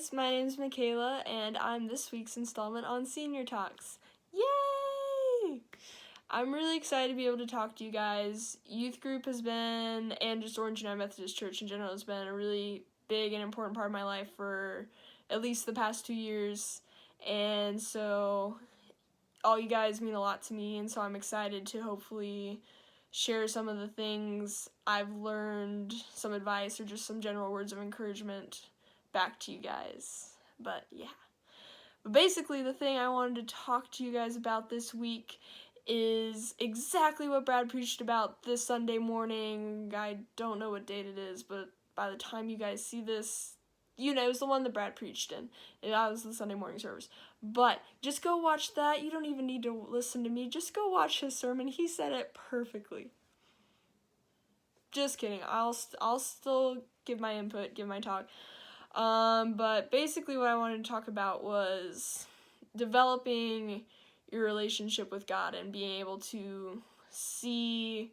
guys, my name's Micaela, and I'm this week's installment on Senior Talks. Yay! I'm really excited to be able to talk to you guys. Youth group has been, and just Orange United Methodist Church in general, has been a really big and important part of my life for at least the past 2 years, and so all you guys mean a lot to me, and so I'm excited to hopefully share some of the things I've learned, some advice, or just some general words of encouragement back to you guys. But yeah. But basically, the thing I wanted to talk to you guys about this week is exactly what Brad preached about this Sunday morning. I don't know what date it is, but by the time you guys see this, you know, it was the one that Brad preached in. That was the Sunday morning service. But just go watch that. You don't even need to listen to me. Just go watch his sermon. He said it perfectly. Just kidding. I'll still give my input, give my talk. But basically what I wanted to talk about was developing your relationship with God and being able to see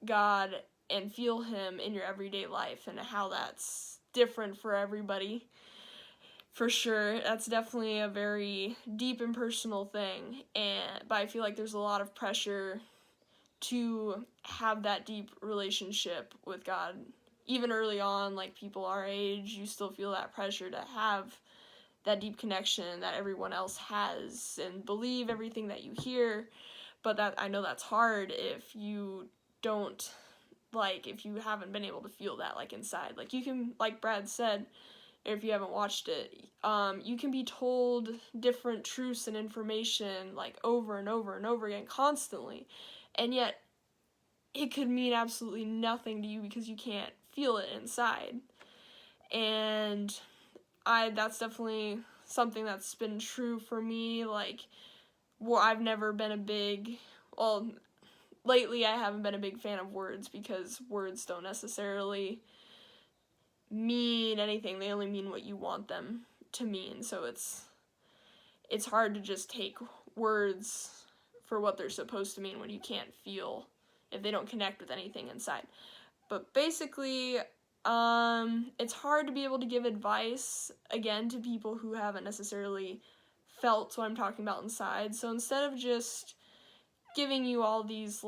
God and feel Him in your everyday life, and how that's different for everybody. For sure, that's definitely a very deep and personal thing, but I feel like there's a lot of pressure to have that deep relationship with God. Even early on, like people our age, you still feel that pressure to have that deep connection that everyone else has and believe everything that you hear. But that, I know that's hard if you don't, if you haven't been able to feel that, inside. You can, like Brad said, if you haven't watched it, you can be told different truths and information, over and over and over again, constantly. And yet, it could mean absolutely nothing to you because you can't feel it inside. And that's definitely something that's been true for me. I've never been lately I haven't been a big fan of words, because words don't necessarily mean anything. They only mean what you want them to mean. So it's hard to just take words for what they're supposed to mean when you can't feel, if they don't connect with anything inside. But basically, it's hard to be able to give advice, again, to people who haven't necessarily felt what I'm talking about inside. So instead of just giving you all these,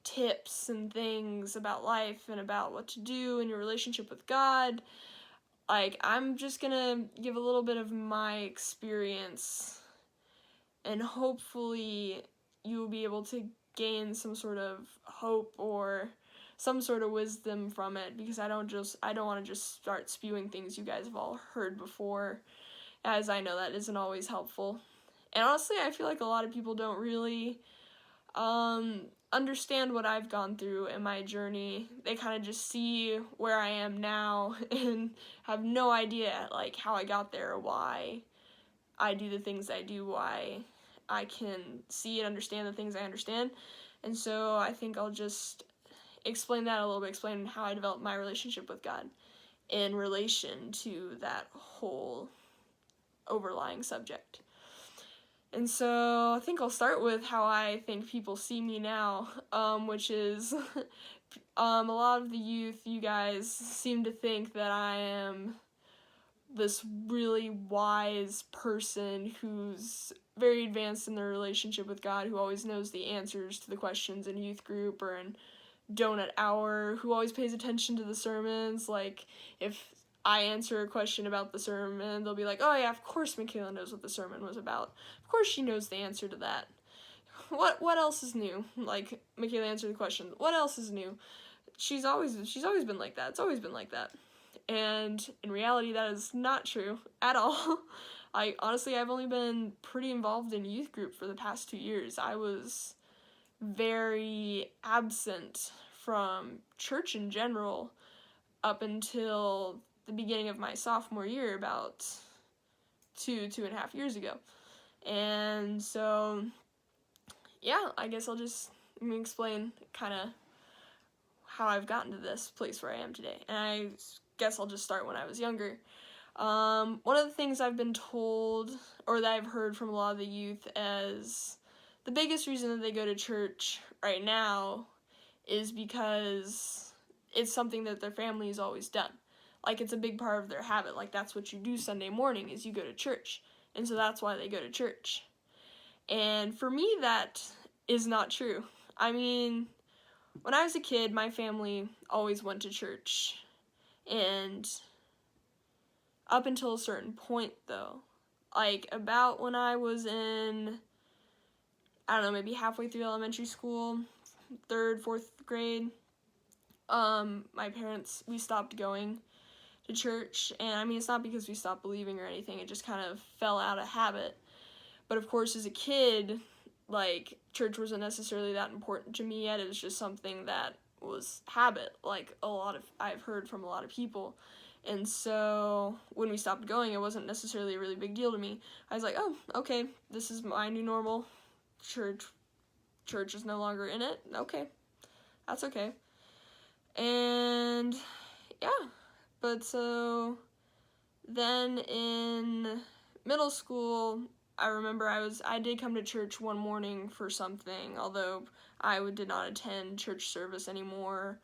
tips and things about life and about what to do in your relationship with God, I'm just gonna give a little bit of my experience, and hopefully you will be able to gain some sort of hope or some sort of wisdom from it, because I don't want to just start spewing things you guys have all heard before, as I know that isn't always helpful. And honestly, I feel like a lot of people don't really understand what I've gone through in my journey. They kind of just see where I am now and have no idea, how I got there, or why I do the things I do, why I can see and understand the things I understand. And so I think I'll just explain that a little bit, explain how I developed my relationship with God in relation to that whole overlying subject. And so I think I'll start with how I think people see me now, which is a lot of the youth, you guys seem to think that I am this really wise person who's very advanced in their relationship with God, who always knows the answers to the questions in youth group or in donut hour, who always pays attention to the sermons. If I answer a question about the sermon, they'll be like, oh yeah, of course Micaela knows what the sermon was about. Of course she knows the answer to that. What else is new? Micaela answered the question, what else is new? She's always been like that. It's always been like that. And in reality, that is not true at all. Honestly, I've only been pretty involved in youth group for the past 2 years. I was very absent from church in general up until the beginning of my sophomore year, about 2.5 years ago. And so, yeah, I guess I'll just explain kind of how I've gotten to this place where I am today. And I guess I'll just start when I was younger. One of the things I've been told, or that I've heard from a lot of the youth, as the biggest reason that they go to church right now is because it's something that their family's always done. like it's a big part of their habit. Like that's what you do Sunday morning is you go to church. And so that's why they go to church. And for me, that is not true. I mean, when I was a kid, my family always went to church. And up until a certain point, though, like about when I was in, I don't know, maybe halfway through elementary school, 3rd, 4th grade, my parents, we stopped going to church. And I mean, it's not because we stopped believing or anything, it just kind of fell out of habit. But of course, as a kid, like, church wasn't necessarily that important to me yet. It was just something that was habit, like I've heard from a lot of people. And so when we stopped going, it wasn't necessarily a really big deal to me. I was like, oh, okay, this is my new normal. Church is no longer in it. Okay, that's okay. And yeah, but so then in middle school, I remember I did come to church one morning for something, although I did not attend church service anymore.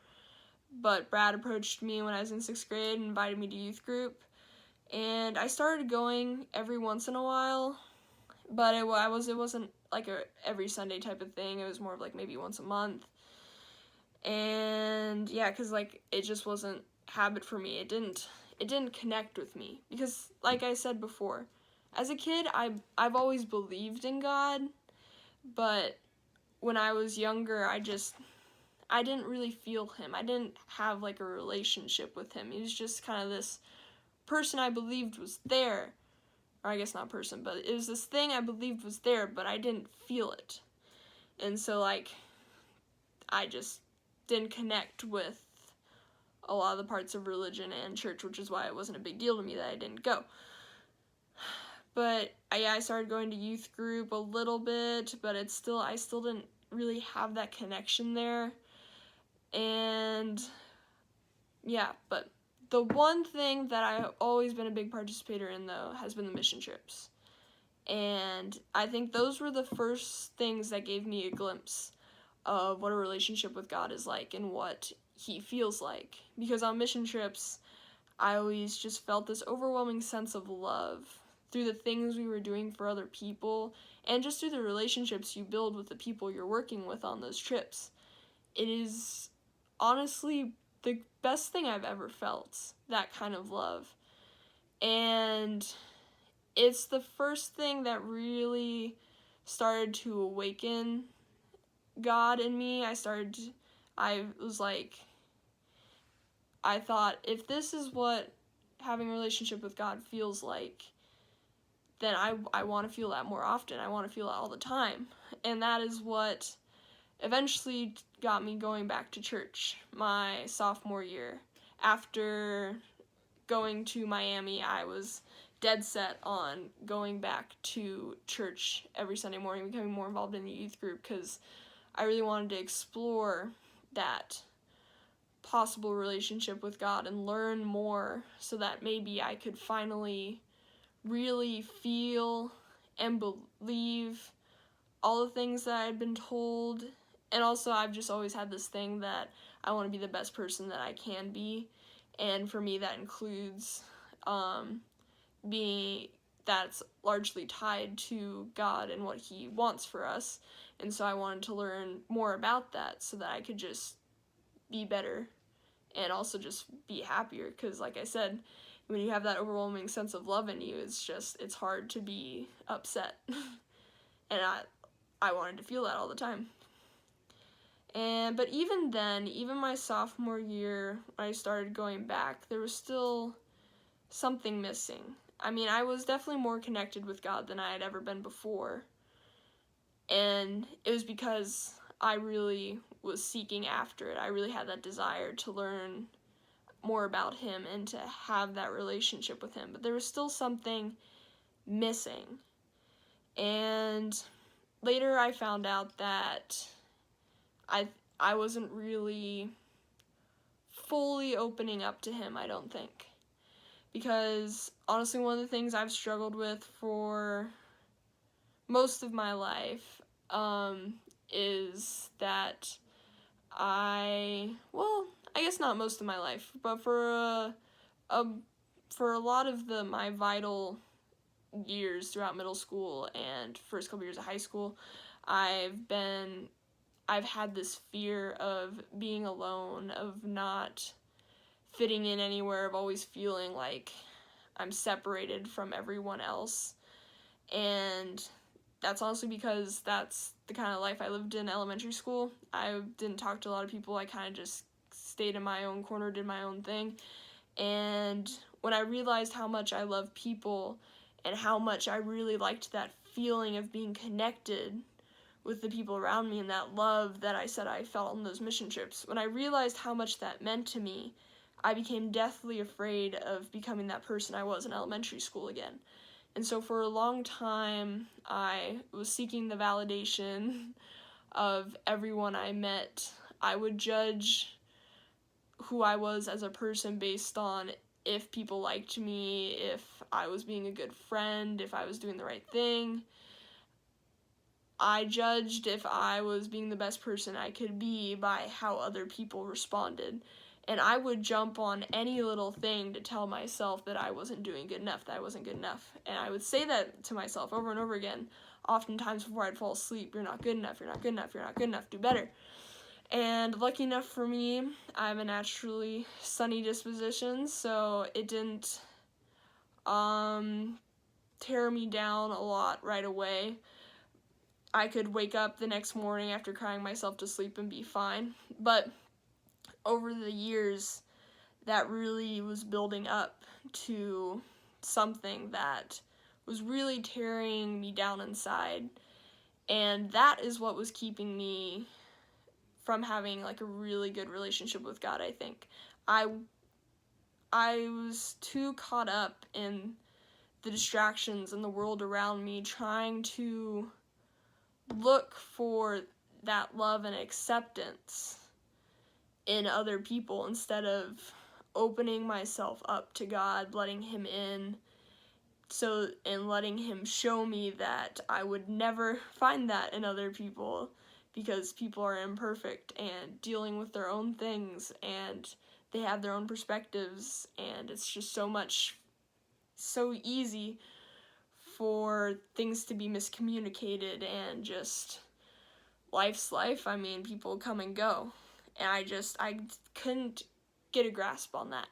But Brad approached me when I was in 6th grade and invited me to youth group. And I started going every once in a while, but it wasn't like a every Sunday type of thing. It was more of like maybe once a month. And yeah, because like it just wasn't habit for me. It didn't connect with me because, like I said before, as a kid, I've always believed in God, but when I was younger, I didn't really feel him. I didn't have like a relationship with him. He was just kind of this person I believed was there. Or I guess not person, but it was this thing I believed was there, but I didn't feel it. And so like I just didn't connect with a lot of the parts of religion and church, which is why it wasn't a big deal to me that I didn't go. But I started going to youth group a little bit, but I still didn't really have that connection there. And yeah, but the one thing that I've always been a big participator in, though, has been the mission trips. And I think those were the first things that gave me a glimpse of what a relationship with God is like and what he feels like. Because on mission trips, I always just felt this overwhelming sense of love through the things we were doing for other people and just through the relationships you build with the people you're working with on those trips. It is honestly the best thing I've ever felt, that kind of love. And it's the first thing that really started to awaken God in me. I was like, I thought, if this is what having a relationship with God feels like, then I want to feel that more often. I want to feel it all the time. And that is what eventually got me going back to church my sophomore year. After going to Miami, I was dead set on going back to church every Sunday morning, becoming more involved in the youth group, because I really wanted to explore that possible relationship with God and learn more so that maybe I could finally really feel and believe all the things that I'd been told. And also, I've just always had this thing that I want to be the best person that I can be. And for me, that includes that's largely tied to God and what he wants for us. And so I wanted to learn more about that so that I could just be better and also just be happier. Because like I said, when you have that overwhelming sense of love in you, it's hard to be upset. And I wanted to feel that all the time. But even then, even my sophomore year, when I started going back, there was still something missing. I mean, I was definitely more connected with God than I had ever been before. And it was because I really was seeking after it. I really had that desire to learn more about him and to have that relationship with him. But there was still something missing. And later I found out that I wasn't really fully opening up to him, I don't think. Because honestly, one of the things I've struggled with for most of my life is that I guess not most of my life, but for for a lot of my vital years throughout middle school and first couple years of high school, I've had this fear of being alone, of not fitting in anywhere, of always feeling like I'm separated from everyone else. And that's honestly because that's the kind of life I lived in elementary school. I didn't talk to a lot of people. I kind of just stayed in my own corner, did my own thing. And when I realized how much I love people and how much I really liked that feeling of being connected with the people around me and that love that I said I felt on those mission trips, when I realized how much that meant to me, I became deathly afraid of becoming that person I was in elementary school again. And so for a long time, I was seeking the validation of everyone I met. I would judge who I was as a person based on if people liked me, if I was being a good friend, if I was doing the right thing. I judged if I was being the best person I could be by how other people responded. And I would jump on any little thing to tell myself that I wasn't doing good enough, that I wasn't good enough. And I would say that to myself over and over again, oftentimes before I'd fall asleep. You're not good enough, you're not good enough, you're not good enough, do better. And lucky enough for me, I have a naturally sunny disposition, so it didn't tear me down a lot right away. I could wake up the next morning after crying myself to sleep and be fine. But over the years, that really was building up to something that was really tearing me down inside. And that is what was keeping me from having like a really good relationship with God, I think. I was too caught up in the distractions and the world around me, trying to look for that love and acceptance in other people instead of opening myself up to God, letting him in, and letting him show me that I would never find that in other people, because people are imperfect and dealing with their own things, and they have their own perspectives, and it's just so easy for things to be miscommunicated, and just life's life. I mean, people come and go, and I couldn't get a grasp on that.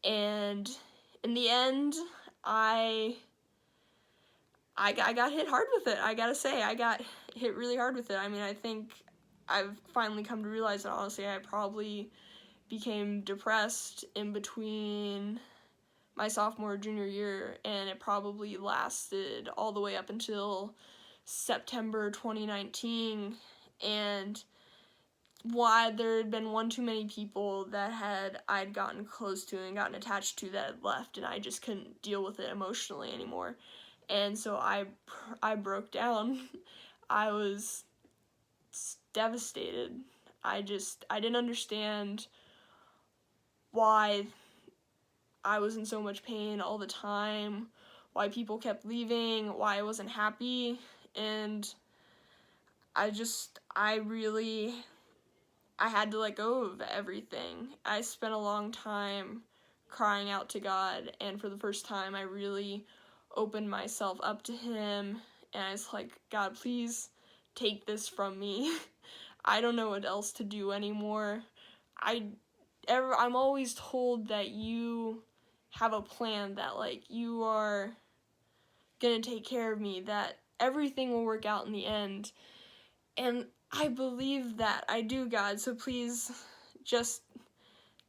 And in the end, I got hit hard with it. I gotta say, I got hit really hard with it. I mean, I think I've finally come to realize that honestly I probably became depressed in between my sophomore junior year, and it probably lasted all the way up until September 2019, and why there had been one too many people that I'd gotten close to and gotten attached to that had left, and I just couldn't deal with it emotionally anymore. And so I broke down. I was devastated. I didn't understand why I was in so much pain all the time, why people kept leaving, why I wasn't happy, and I had to let go of everything. I spent a long time crying out to God, and for the first time I really opened myself up to him, and I was like, God, please take this from me. I don't know what else to do anymore. I'm always told that you have a plan, that like you are gonna take care of me, that everything will work out in the end. And I believe that. I do, God, so please just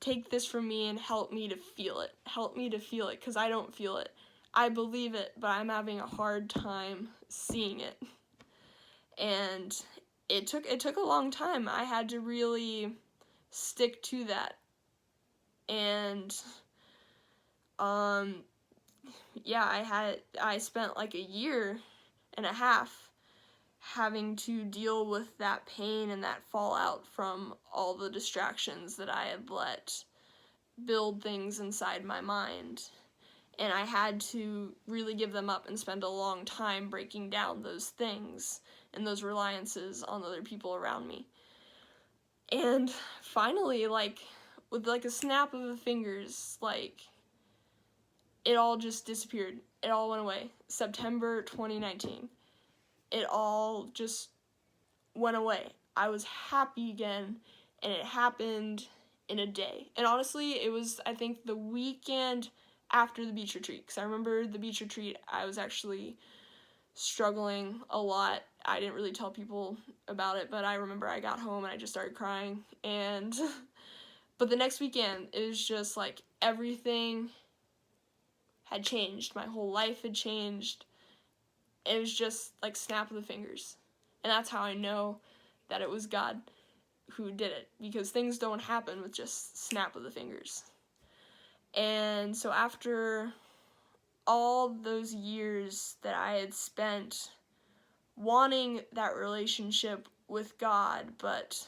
take this from me and help me to feel it. Help me to feel it, because I don't feel it. I believe it, but I'm having a hard time seeing it. And it took a long time. I had to really stick to that. And I spent like a year and a half having to deal with that pain and that fallout from all the distractions that I had let build things inside my mind. And I had to really give them up and spend a long time breaking down those things and those reliances on other people around me. And finally, like, with like a snap of the fingers, like it all just disappeared. It all went away. September 2019. It all just went away. I was happy again, and it happened in a day. And honestly, it was, I think, the weekend after the beach retreat, because I remember the beach retreat, I was actually struggling a lot. I didn't really tell people about it, but I remember I got home and I just started crying, and but the next weekend, it was just like everything had changed. My whole life had changed. It was just like snap of the fingers. And that's how I know that it was God who did it, because things don't happen with just snap of the fingers. And so after all those years that I had spent wanting that relationship with God, but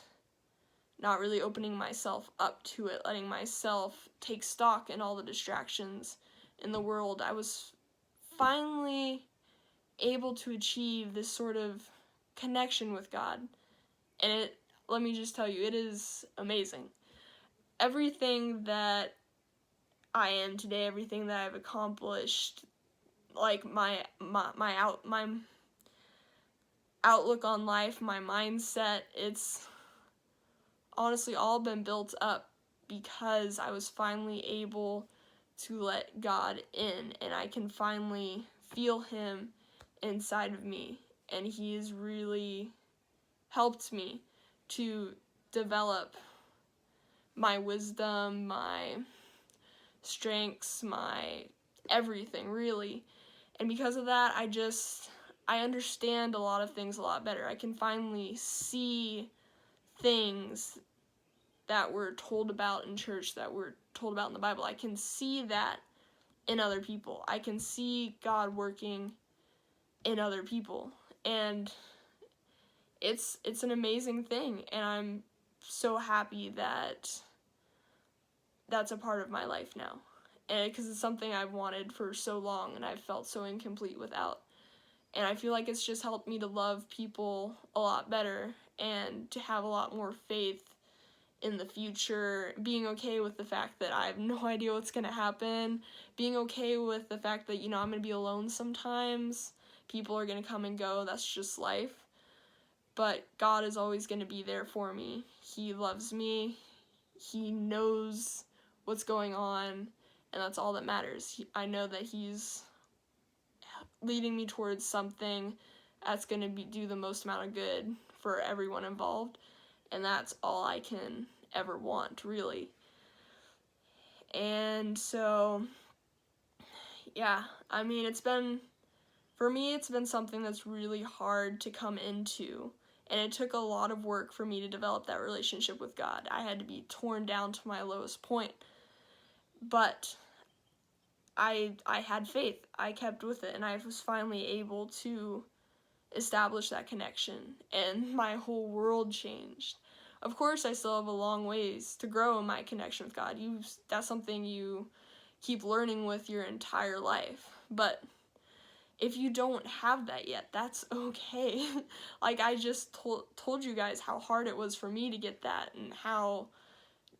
not really opening myself up to it, letting myself take stock in all the distractions in the world, I was finally able to achieve this sort of connection with God. And it, let me just tell you, it is amazing. Everything that I am today, everything that I've accomplished, like my outlook on life, my mindset, it's honestly all been built up because I was finally able to let God in, and I can finally feel Him inside of me, and He has really helped me to develop my wisdom, my strengths, my everything, really. And because of that, I understand a lot of things a lot better. I can finally see things that we're told about in church, that we're told about in the Bible. I can see that in other people. I can see God working in other people. And it's an amazing thing, and I'm so happy that that's a part of my life now. And because it's something I've wanted for so long and I've felt so incomplete without. And I feel like it's just helped me to love people a lot better and to have a lot more faith in the future, being okay with the fact that I have no idea what's going to happen, being okay with the fact that, I'm going to be alone sometimes, people are going to come and go, that's just life, but God is always going to be there for me. He loves me, He knows what's going on, and that's all that matters. I know that He's leading me towards something that's going to do the most amount of good for everyone involved, and that's all I can ever want, really. And so, yeah, I mean, for me, it's been something that's really hard to come into, and it took a lot of work for me to develop that relationship with God. I had to be torn down to my lowest point, but I had faith. I kept with it, and I was finally able to establish that connection, and my whole world changed. Of course, I still have a long ways to grow in my connection with God. That's something you keep learning with your entire life. But if you don't have that yet, that's okay. Like, I just told you guys how hard it was for me to get that and how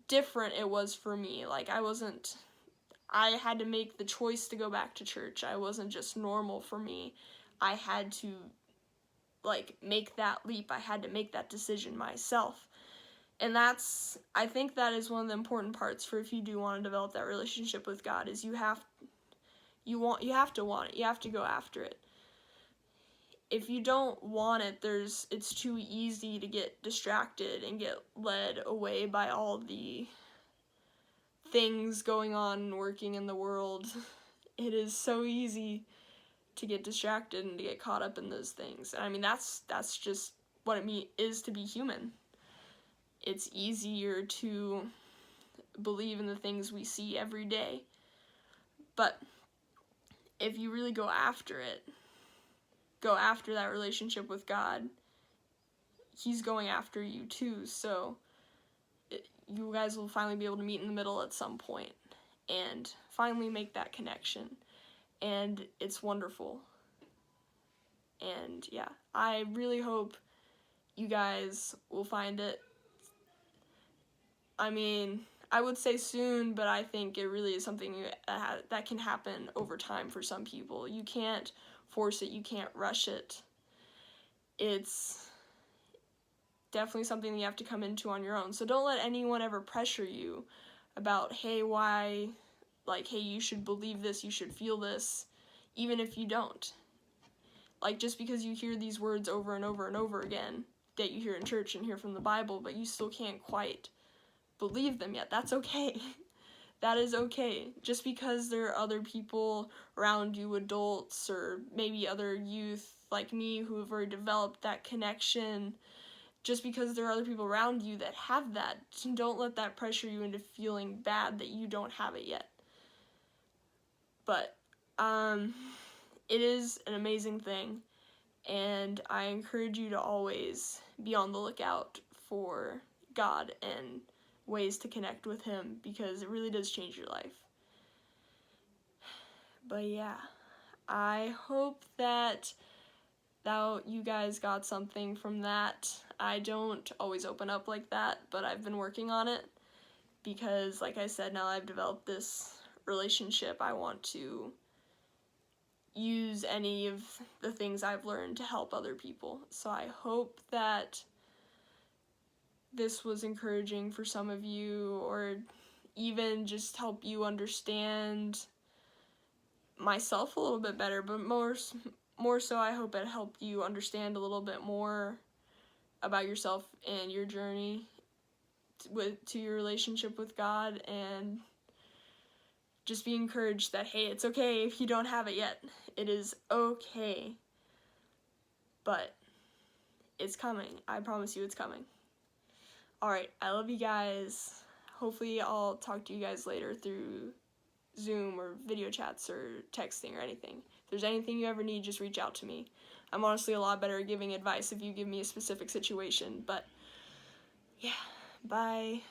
different it was for me. Like, I had to make the choice to go back to church. I wasn't just normal for me. I had to make that leap. I had to make that decision myself. And I think that is one of the important parts for if you do want to develop that relationship with God, is you have to want it. You have to go after it. If you don't want it, it's too easy to get distracted and get led away by all the things going on and working in the world. It is so easy to get distracted and to get caught up in those things. And I mean, that's just what it is to be human. It's easier to believe in the things we see every day. But if you really go after that relationship with God, He's going after you too. So you guys will finally be able to meet in the middle at some point and finally make that connection. And it's wonderful. And yeah, I really hope you guys will find it. I mean, I would say soon, but I think it really is something that can happen over time for some people. You can't force it, you can't rush it. It's definitely something that you have to come into on your own. So don't let anyone ever pressure you about, hey, why, like, hey, you should believe this, you should feel this, even if you don't. Like, just because you hear these words over and over and over again that you hear in church and hear from the Bible, but you still can't quite believe them yet, that's okay. That is okay. Just because there are other people around you, adults, or maybe other youth like me who have already developed that connection, just because there are other people around you that have that, don't let that pressure you into feeling bad that you don't have it yet. But it is an amazing thing, and I encourage you to always be on the lookout for God and ways to connect with him, because it really does change your life. But yeah, I hope that you guys got something from that. I don't always open up like that, but I've been working on it, because like I said, now I've developed this relationship, I want to use any of the things I've learned to help other people. So I hope that this was encouraging for some of you, or even just help you understand myself a little bit better, but more so I hope it helped you understand a little bit more about yourself and your journey to your relationship with God, and just be encouraged that, hey, it's okay if you don't have it yet. It is okay. But it's coming. I promise you it's coming. Alright, I love you guys. Hopefully I'll talk to you guys later through Zoom or video chats or texting or anything. If there's anything you ever need, just reach out to me. I'm honestly a lot better at giving advice if you give me a specific situation. But yeah, bye.